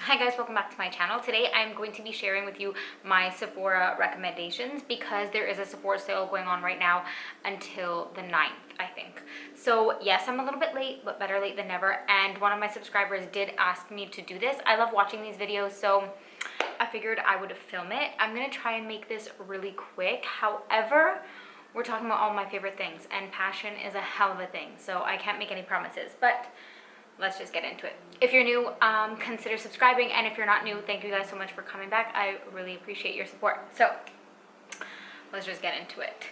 Hi guys, welcome back to my channel. Today I'm going to be sharing with you my Sephora recommendations because there is a Sephora sale going on right now until the 9th, I think. So yes, I'm a little bit late, but better late than never. And one of my subscribers did ask me to do this. I love watching these videos, so I figured I would film it. I'm gonna try and make this really quick. However, we're talking about all my favorite things, and passion is a hell of a thing, so I can't make any promises, but let's just get into it. If you're new, consider subscribing, and if you're not new, thank you guys so much for coming back. I really appreciate your support. So let's just get into it.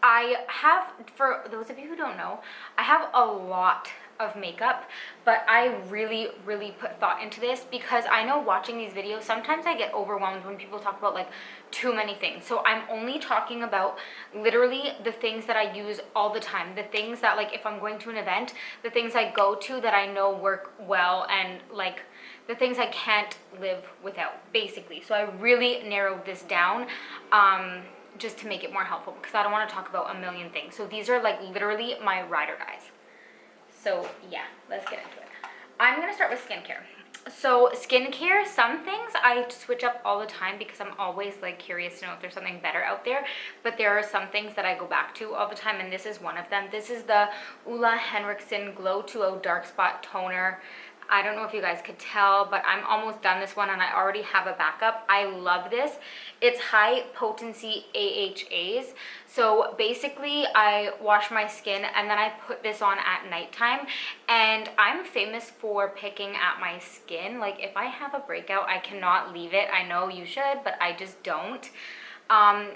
I have, for those of you who don't know, I have a lot of makeup, but I really put thought into this because I know watching these videos, sometimes I get overwhelmed when people talk about like too many things. So I'm only talking about literally the things that I use all the time, the things that, like, if I'm going to an event, the things I go to that I know work well, and like the things I can't live without, basically. So I really narrowed this down just to make it more helpful, because I don't want to talk about a million things. So these are like literally my ride or dies. So yeah, let's get into it. I'm gonna start with skincare. So skincare, some things I switch up all the time because I'm always like curious to know if there's something better out there, but there are some things that I go back to all the time, and this is one of them. This is the Olehenriksen Glow 2.0 Dark Spot Toner. I don't know if you guys could tell, but I'm almost done this one and I already have a backup. I love this. It's high potency AHAs. So basically I wash my skin and then I put this on at nighttime, and I'm famous for picking at my skin. Like if I have a breakout, I cannot leave it. I know you should, but I just don't.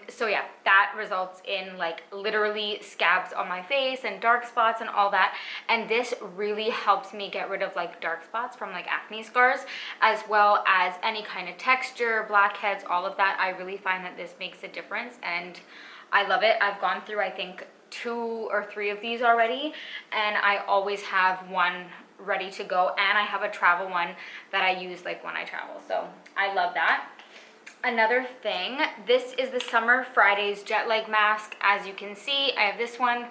So yeah, that results in like literally scabs on my face and dark spots and all that. And this really helps me get rid of like dark spots from like acne scars, as well as any kind of texture, blackheads, all of that. I really find that this makes a difference and I love it. I've gone through, I think, 2 or 3 of these already, and I always have one ready to go, and I have a travel one that I use like when I travel. So I love that. Another thing, this is the Summer Fridays Jet Lag Mask. As you can see, I have this one.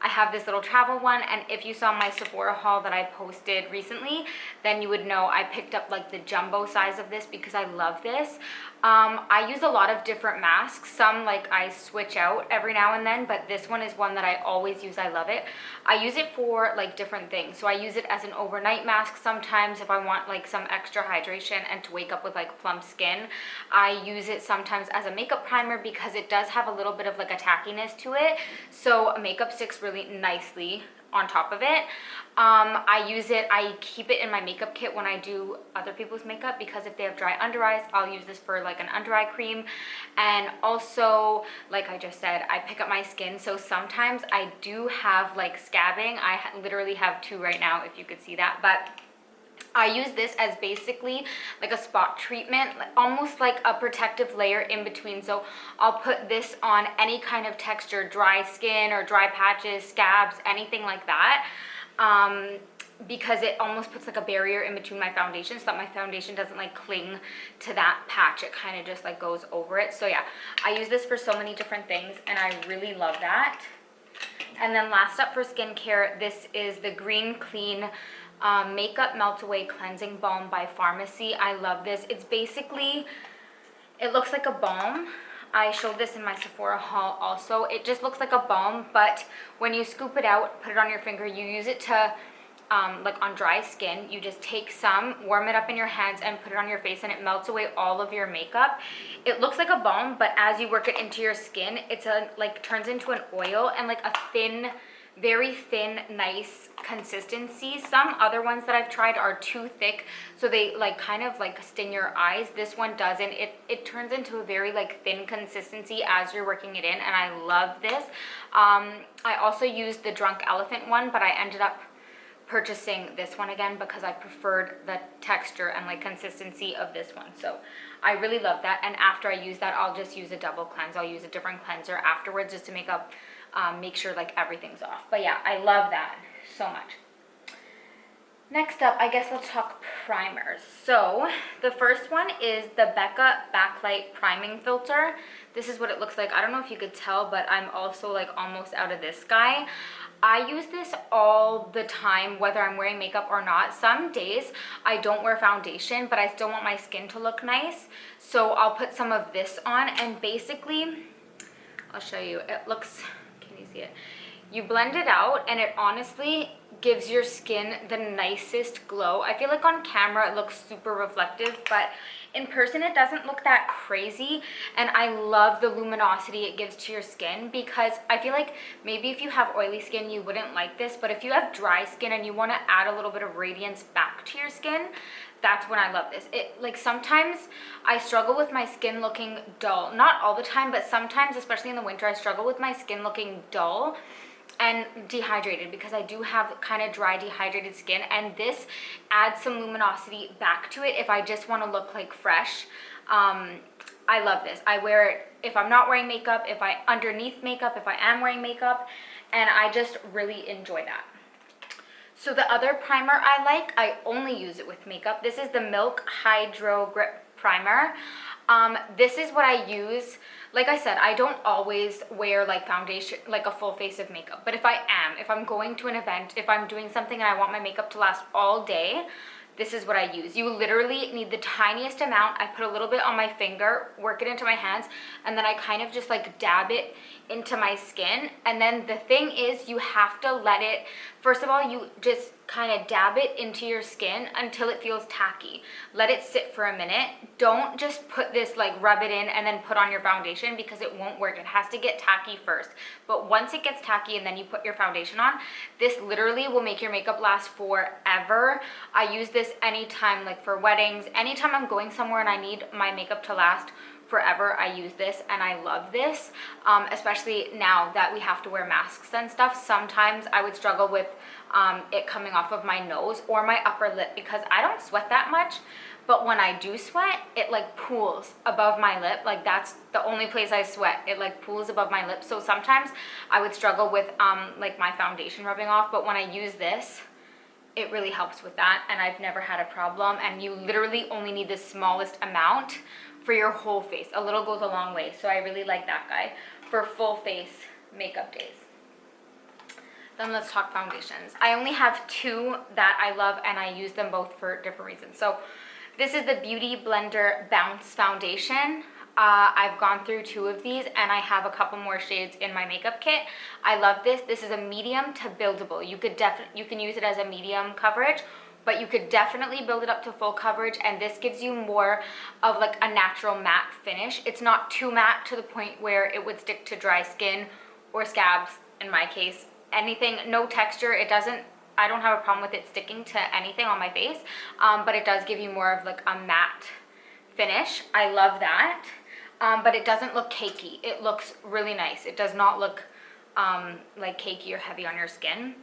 I have this little travel one, and if you saw my Sephora haul that I posted recently, then you would know I picked up like the jumbo size of this because I love this. I use a lot of different masks. Some like I switch out every now and then, but this one is one that I always use. I love it. I use it for like different things. So I use it as an overnight mask sometimes if I want like some extra hydration and to wake up with like plump skin. I use it sometimes as a makeup primer because it does have a little bit of like a tackiness to it. So makeup sticks really nicely on top of it. I keep it in my makeup kit when I do other people's makeup, because if they have dry under eyes, I'll use this for like an under eye cream. And also, like I just said, I pick up my skin, so sometimes I do have like scabbing. I literally have 2 right now, if you could see that, but I use this as basically like a spot treatment, almost like a protective layer in between. So I'll put this on any kind of texture, dry skin or dry patches, scabs, anything like that, because it almost puts like a barrier in between my foundation so that my foundation doesn't like cling to that patch. It kind of just like goes over it. So yeah, I use this for so many different things and I really love that. And then last up for skincare, this is the Green Clean Makeup Melt Away Cleansing Balm by Farmacy. I love this. It's basically, it looks like a balm. I showed this in my Sephora haul also. It just looks like a balm, but when you scoop it out, put it on your finger, you use it to, like on dry skin, you just take some, warm it up in your hands and put it on your face, and it melts away all of your makeup. It looks like a balm, but as you work it into your skin, it's like turns into an oil and like a thin, very thin, nice consistency. Some other ones that I've tried are too thick, so they like kind of like sting your eyes. This one doesn't. It turns into a very like thin consistency as you're working it in, and I love this. I also used the Drunk Elephant one, but I ended up purchasing this one again because I preferred the texture and like consistency of this one. So I really love that, and after I use that, I'll just use a double cleanse. I'll use a different cleanser afterwards just to make sure like everything's off. But yeah, I love that so much. Next up, I guess let's talk primers. So the first one is the Becca Backlight Priming Filter. This is what it looks like. I don't know if you could tell, but I'm also like almost out of this guy. I use this all the time, whether I'm wearing makeup or not. Some days I don't wear foundation, but I still want my skin to look nice. So I'll put some of this on, and basically, I'll show you. It looks, can you see it? You blend it out, and it honestly gives your skin the nicest glow. I feel like on camera it looks super reflective, but in person it doesn't look that crazy. And I love the luminosity it gives to your skin, because I feel like maybe if you have oily skin you wouldn't like this, but if you have dry skin and you want to add a little bit of radiance back to your skin, that's when I love this. It, like, sometimes I struggle with my skin looking dull. Not all the time, but sometimes, especially in the winter, I struggle with my skin looking dull and dehydrated, because I do have kind of dry, dehydrated skin, and this adds some luminosity back to it if I just want to look like fresh. I love this. I wear it if I'm not wearing makeup, if I underneath makeup, if I am wearing makeup, and I just really enjoy that. So the other primer I like, I only use it with makeup. This is the Milk Hydro Grip Primer. This is what I use. Like I said, I don't always wear like foundation, like a full face of makeup. But if I'm going to an event, if I'm doing something and I want my makeup to last all day, this is what I use. You literally need the tiniest amount. I put a little bit on my finger, work it into my hands, and then I kind of just like dab it into my skin. And then the thing is, you have to let it, first of all, you just kind of dab it into your skin until it feels tacky. Let it sit for a minute. Don't just put this, like rub it in and then put on your foundation, because it won't work. It has to get tacky first. But once it gets tacky and then you put your foundation on, this literally will make your makeup last forever. I use this anytime, like for weddings, anytime I'm going somewhere and I need my makeup to last forever, I use this, and I love this. Especially now that we have to wear masks and stuff, sometimes I would struggle with it coming off of my nose or my upper lip, because I don't sweat that much, but when I do sweat, it like pools above my lip. Like, that's the only place I sweat. It like pools above my lip. So sometimes I would struggle with like my foundation rubbing off, but when I use this, it really helps with that, and I've never had a problem. And you literally only need the smallest amount for your whole face. A little goes a long way. So I really like that guy for full face makeup days. Then let's talk foundations. I only have two that I love, and I use them both for different reasons. So this is the Beauty Blender Bounce Foundation. I've gone through two of these, and I have a couple more shades in my makeup kit. I love this. This is a medium to buildable. You can use it as a medium coverage, but you could definitely build it up to full coverage, and this gives you more of like a natural matte finish. It's not too matte to the point where it would stick to dry skin or scabs, in my case. Anything, no texture. I don't have a problem with it sticking to anything on my face, but it does give you more of like a matte finish. I love that. But it doesn't look cakey. It looks really nice. It does not look like cakey or heavy on your skin.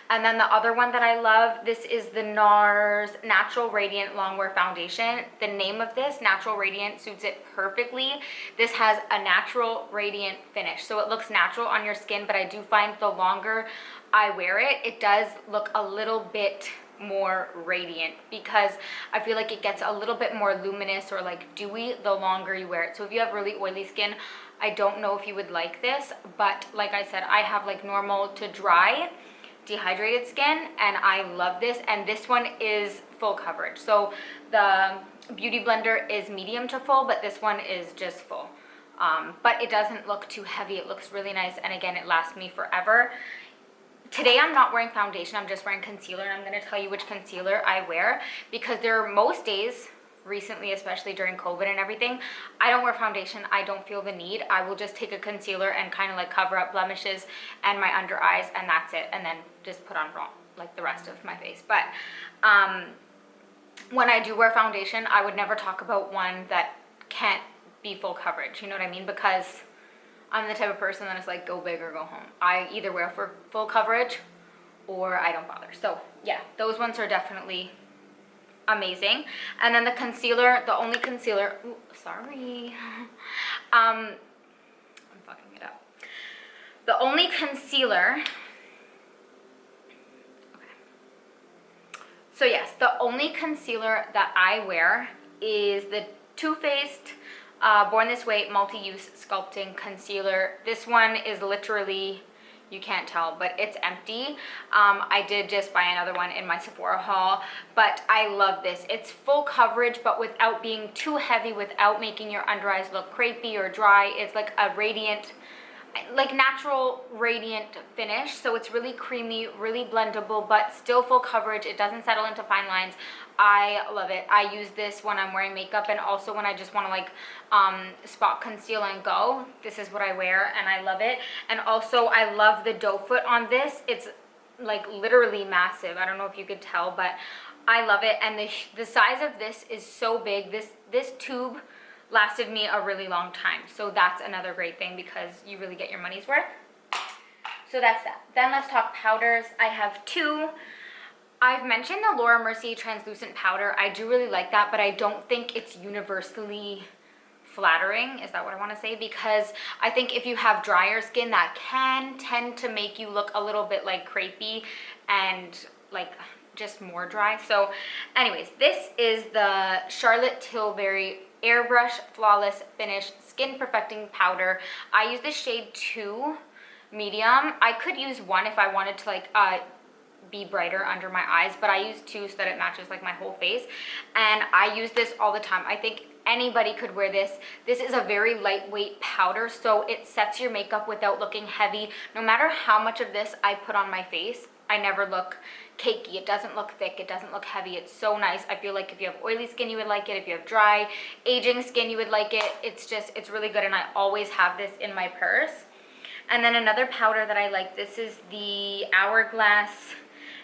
And then the other one that I love, this is the NARS Natural Radiant Longwear Foundation. The name of this, Natural Radiant, suits it perfectly. This has a natural radiant finish, so it looks natural on your skin, but I do find the longer I wear it, it does look a little bit more radiant, because I feel like it gets a little bit more luminous or like dewy the longer you wear it. So if you have really oily skin, I don't know if you would like this, but like I said, I have like normal to dry dehydrated skin, and I love this. And this one is full coverage. So the Beauty Blender is medium to full, but this one is just full. But it doesn't look too heavy. It looks really nice, and again, it lasts me forever. Today I'm not wearing foundation, I'm just wearing concealer, and I'm going to tell you which concealer I wear, because there are most days, recently, especially during COVID and everything, I don't wear foundation. I don't feel the need. I will just take a concealer and kind of like cover up blemishes and my under eyes, and that's it, and then just put on like the rest of my face. But when I do wear foundation, I would never talk about one that can't be full coverage, you know what I mean? Because I'm the type of person that is like, go big or go home. I either wear for full coverage or I don't bother. So yeah, those ones are definitely amazing. And then the concealer, the only concealer, ooh, sorry. I'm fucking it up. The only concealer, okay. So yes, the only concealer that I wear is the Too Faced Born This Way Multi-Use Sculpting Concealer. This one is literally You can't tell, but it's empty. I did just buy another one in my Sephora haul, but I love this. It's full coverage, but without being too heavy, without making your under eyes look crepey or dry. It's like a radiant, like natural radiant finish. So it's really creamy, really blendable, but still full coverage. It doesn't settle into fine lines. I love it. I use this when I'm wearing makeup, and also when I just want to like spot conceal and go. This is what I wear, and I love it. And also I love the doe foot on this. It's like literally massive. I don't know if you could tell, but I love it. And the size of this is so big. This tube lasted me a really long time. So that's another great thing, because you really get your money's worth. So that's that. Then let's talk powders. I have two. I've mentioned the Laura Mercier translucent powder. I do really like that, but I don't think it's universally flattering. Is that what I want to say? Because I think if you have drier skin, that can tend to make you look a little bit like crepey and like just more dry. So anyways, this is the Charlotte Tilbury Airbrush Flawless Finish Skin Perfecting Powder. I use the shade 2 medium. I could use 1 if I wanted to like be brighter under my eyes, but I use 2 so that it matches like my whole face. And I use this all the time. I think anybody could wear this. This is a very lightweight powder, so it sets your makeup without looking heavy. No matter how much of this I put on my face, I never look cakey. It doesn't look thick. It doesn't look heavy. It's so nice. I feel like if you have oily skin, you would like it. If you have dry, aging skin, you would like it. It's really good, and I always have this in my purse. And then another powder that I like, this is the Hourglass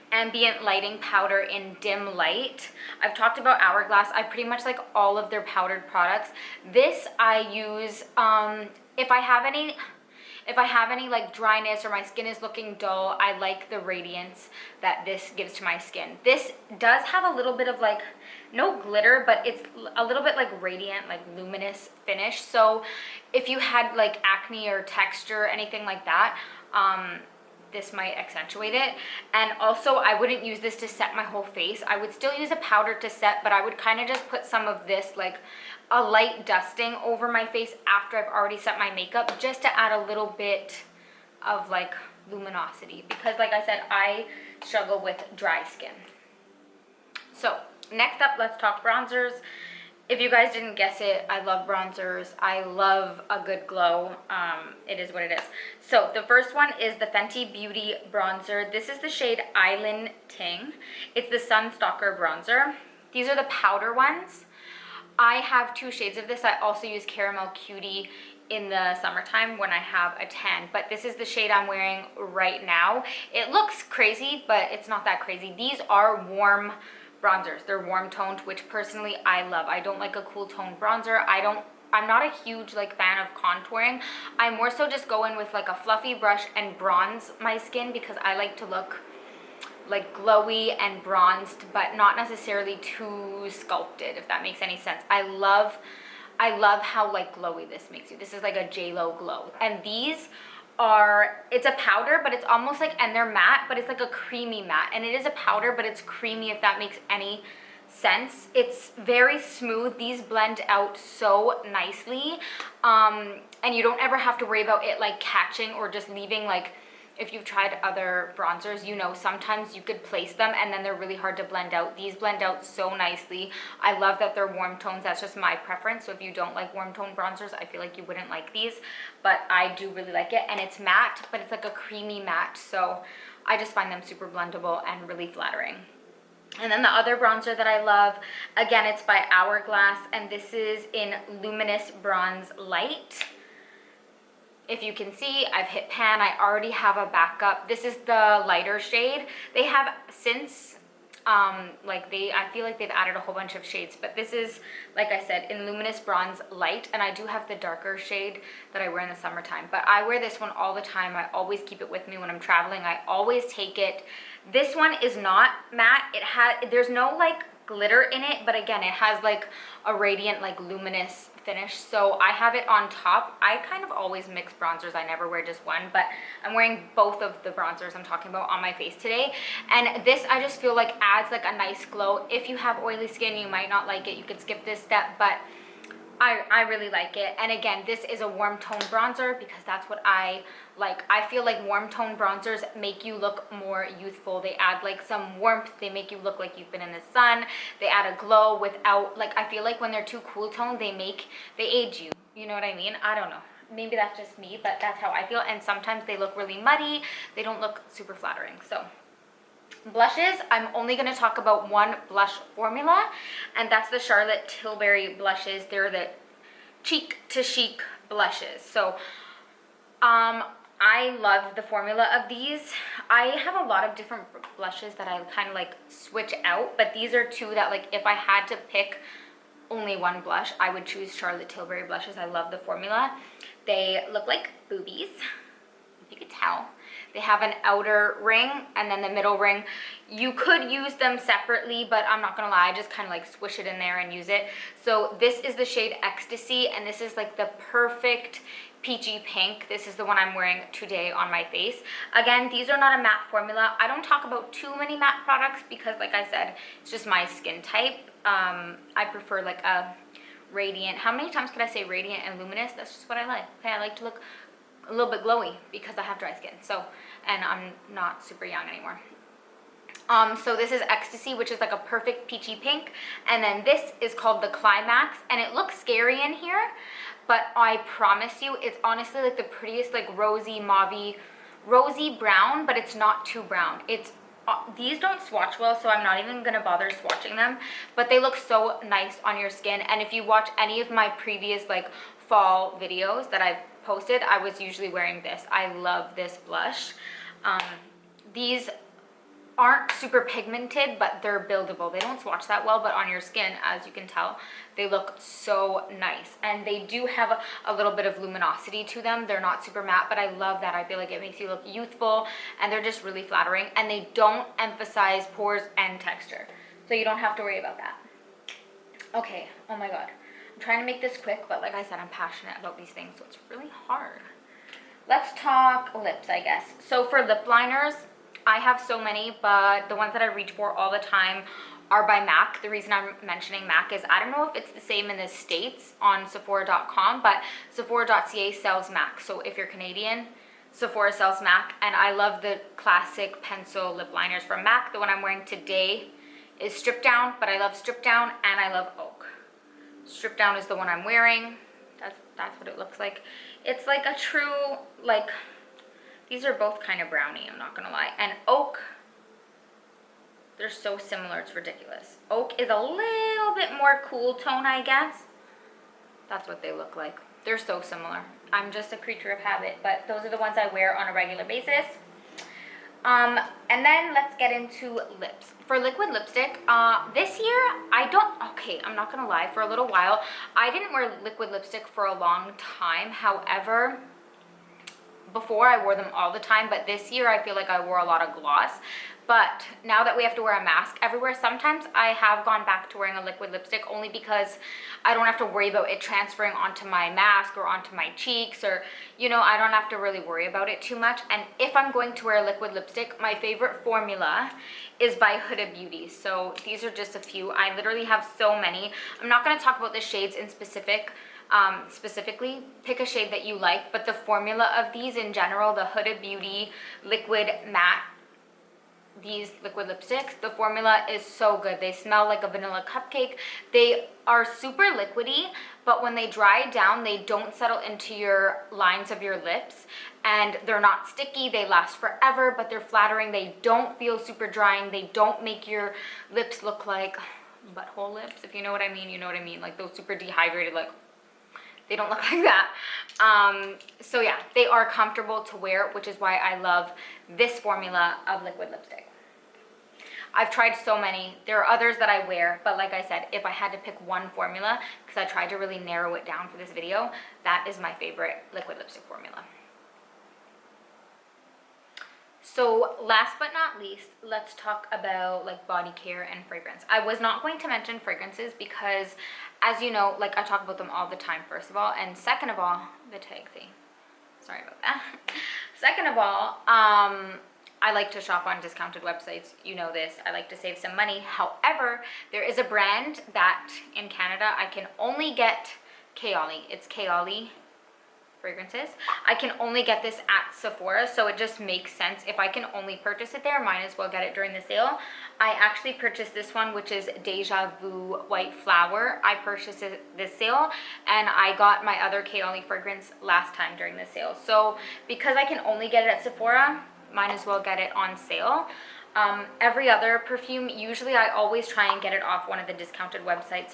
Ambient Lighting Powder in Dim Light. I've talked about Hourglass. I pretty much like all of their powdered products. This I use if I have any like dryness or my skin is looking dull. I like the radiance that this gives to my skin. This does have a little bit of like, no glitter, but it's a little bit like radiant, like luminous finish. So if you had like acne or texture, anything like that, this might accentuate it. And also I wouldn't use this to set my whole face. I would still use a powder to set, but I would kind of just put some of this, like a light dusting over my face after I've already set my makeup, just to add a little bit of like luminosity, because like I said, I struggle with dry skin. So next up, let's talk bronzers. If you guys didn't guess it, I love bronzers. I love a good glow. It is what it is. So the first one is the Fenty Beauty bronzer. This is the shade Island Ting. It's the Sun Stalker bronzer. These are the powder ones. I have 2 shades of this. I also use Caramel Cutie in the summertime when I have a tan, but this is the shade I'm wearing right now. It looks crazy, but it's not that crazy. These are warm bronzers. They're warm toned, which personally I love. I don't like a cool toned bronzer. I'm not a huge like fan of contouring. I more so just go in with like a fluffy brush and bronze my skin, because I like to look like glowy and bronzed, but not necessarily too sculpted, if that makes any sense. I love how like glowy this makes you. This is like a J-Lo glow. And these are, it's a powder, but it's almost like, and they're matte, but it's like a creamy matte. And it is a powder, but it's creamy, if that makes any sense. It's very smooth. These blend out so nicely. And you don't ever have to worry about it like catching or just leaving, like, if you've tried other bronzers, you know sometimes you could place them and then they're really hard to blend out. These blend out so nicely. I love that they're warm tones. That's just my preference. So if you don't like warm tone bronzers, I feel like you wouldn't like these, but I do really like it. And it's matte, but it's like a creamy matte. So I just find them super blendable and really flattering. And then the other bronzer that I love, again, it's by Hourglass, and this is in Luminous Bronze Light. If you can see, I've hit pan. I already have a backup. This is the lighter shade. They have since, I feel like they've added a whole bunch of shades, but this is, like I said, in Luminous Bronze Light, and I do have the darker shade that I wear in the summertime, but I wear this one all the time. I always keep it with me when I'm traveling. I always take it. This one is not matte. There's no like glitter in it, but again, it has like a radiant, like luminous finish. So I have it on top. I kind of always mix bronzers. I never wear just one, but I'm wearing both of the bronzers I'm talking about on my face today. And this, I just feel like adds like a nice glow. If you have oily skin, you might not like it. You could skip this step, but I really like it. And again, this is a warm tone bronzer because that's what I like. I feel like warm tone bronzers make you look more youthful. They add like some warmth. They make you look like you've been in the sun. They add a glow without, like, I feel like when they're too cool tone, they age you. You know what I mean? I don't know. Maybe that's just me, but that's how I feel. And sometimes they look really muddy. They don't look super flattering. So blushes, I'm only going to talk about one blush formula, and that's the Charlotte Tilbury blushes. They're the Cheek to Chic blushes. So I love the formula of these. I have a lot of different blushes that I kind of like switch out, but these are two that, like, if I had to pick only one blush, I would choose Charlotte Tilbury blushes. I love the formula. They look like boobies, if you could tell. They have an outer ring and then the middle ring. You could use them separately, but I'm not gonna lie, I just kind of like squish it in there and use it. So this is the shade Ecstasy, and this is like the perfect peachy pink. This is the one I'm wearing today on my face. Again, these are not a matte formula. I don't talk about too many matte products because, like I said, it's just my skin type. I prefer like a radiant. How many times could I say radiant and luminous? That's just what I like. Okay, I like to look a little bit glowy because I have dry skin. So, and I'm not super young anymore. So this is Ecstasy, which is like a perfect peachy pink. And then this is called the Climax, and it looks scary in here, but I promise you, it's honestly like the prettiest, like rosy, mauvey, rosy brown, but it's not too brown. It's these don't swatch well, so I'm not even gonna bother swatching them, but they look so nice on your skin. And if you watch any of my previous like fall videos that I've posted, I was usually wearing this. I love this blush. These aren't super pigmented, but they're buildable. They don't swatch that well, but on your skin, as you can tell, they look so nice. And they do have a little bit of luminosity to them. They're not super matte, but I love that. I feel like it makes you look youthful, and they're just really flattering, and they don't emphasize pores and texture, so you don't have to worry about that. Okay, oh my god. I'm trying to make this quick, but like I said, I'm passionate about these things, so it's really hard. Let's talk lips, I guess. So for lip liners, I have so many, but the ones that I reach for all the time are by MAC. The reason I'm mentioning MAC is I don't know if it's the same in the States on Sephora.com, but Sephora.ca sells MAC. So if you're Canadian, Sephora sells MAC, and I love the classic pencil lip liners from MAC. The one I'm wearing today is Strip Down, but I love Strip Down and I love Oak. Strip Down is the one I'm wearing. That's what it looks like. It's like a true, like, these are both kind of browny, I'm not gonna lie. And Oak, they're so similar, it's ridiculous. Oak is a little bit more cool tone, I guess. That's what they look like. They're so similar. I'm just a creature of habit, but those are the ones I wear on a regular basis. And then let's get into lips. For liquid lipstick, this year, I'm not gonna lie, for a little while, I didn't wear liquid lipstick for a long time. However, before I wore them all the time, but this year I feel like I wore a lot of gloss. But now that we have to wear a mask everywhere, sometimes I have gone back to wearing a liquid lipstick only because I don't have to worry about it transferring onto my mask or onto my cheeks, or, you know, I don't have to really worry about it too much. And if I'm going to wear a liquid lipstick, my favorite formula is by Huda Beauty. So these are just a few. I literally have so many. I'm not going to talk about the shades in specifically. Pick a shade that you like, but the formula of these in general, the Huda Beauty liquid matte, these liquid lipsticks, the formula is so good. They smell like a vanilla cupcake. They are super liquidy, but when they dry down, they don't settle into your lines of your lips, and they're not sticky. They last forever, but they're flattering. They don't feel super drying. They don't make your lips look like butthole lips, if you know what I mean. You know what I mean, like those super dehydrated, like, they don't look like that. So yeah, they are comfortable to wear, which is why I love this formula of liquid lipstick. I've tried so many. There are others that I wear, but like I said, if I had to pick one formula, because I tried to really narrow it down for this video, that is my favorite liquid lipstick formula. So last but not least, let's talk about like body care and fragrance. I was not going to mention fragrances because, as you know, like I talk about them all the time, first of all, and second of all, the tag thing. Sorry about that. Second of all, I like to shop on discounted websites. You know this. I like to save some money. However, there is a brand that in Canada I can only get Kayali. It's Kayali fragrances. I can only get this at Sephora, so it just makes sense. If I can only purchase it there, might as well get it during the sale. I actually purchased this one, which is Deja Vu White Flower. I purchased it this sale, and I got my other Kayali fragrance last time during the sale. So because I can only get it at Sephora, might as well get it on sale. Every other perfume, usually I always try and get it off one of the discounted websites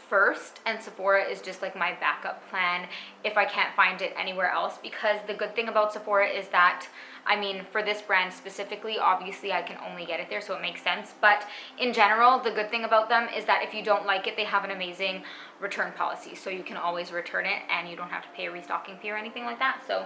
first, and Sephora is just like my backup plan if I can't find it anywhere else, because the good thing about Sephora is that, I mean, for this brand specifically, obviously I can only get it there, so it makes sense, but in general, the good thing about them is that if you don't like it, they have an amazing return policy, so you can always return it and you don't have to pay a restocking fee or anything like that. So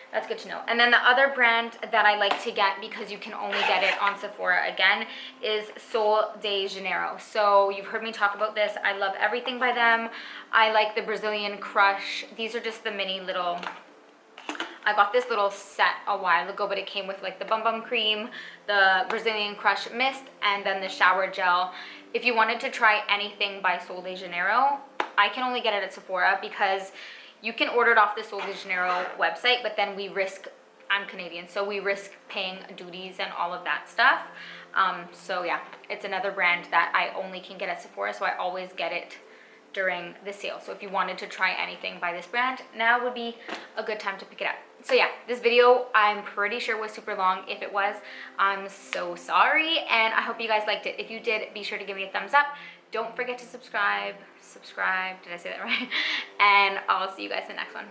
that's good to know. And then the other brand that I like to get, because you can only get it on Sephora again, is Sol de Janeiro. So you've heard me talk about this. I love everything by them. I like the Brazilian Crush. These are just the mini little, I got this little set a while ago, but it came with like the Bum Bum Cream, the Brazilian Crush Mist, and then the shower gel. If you wanted to try anything by Sol de Janeiro, I can only get it at Sephora, because you can order it off the Sol de Janeiro website, but then we risk, I'm Canadian, so we risk paying duties and all of that stuff. So yeah, it's another brand that I only can get at Sephora, so I always get it during the sale. So if you wanted to try anything by this brand, now would be a good time to pick it up. So yeah, this video I'm pretty sure was super long. If it was, I'm so sorry, and I hope you guys liked it. If you did, be sure to give me a thumbs up. Don't forget to subscribe, did I say that right? And I'll see you guys in the next one.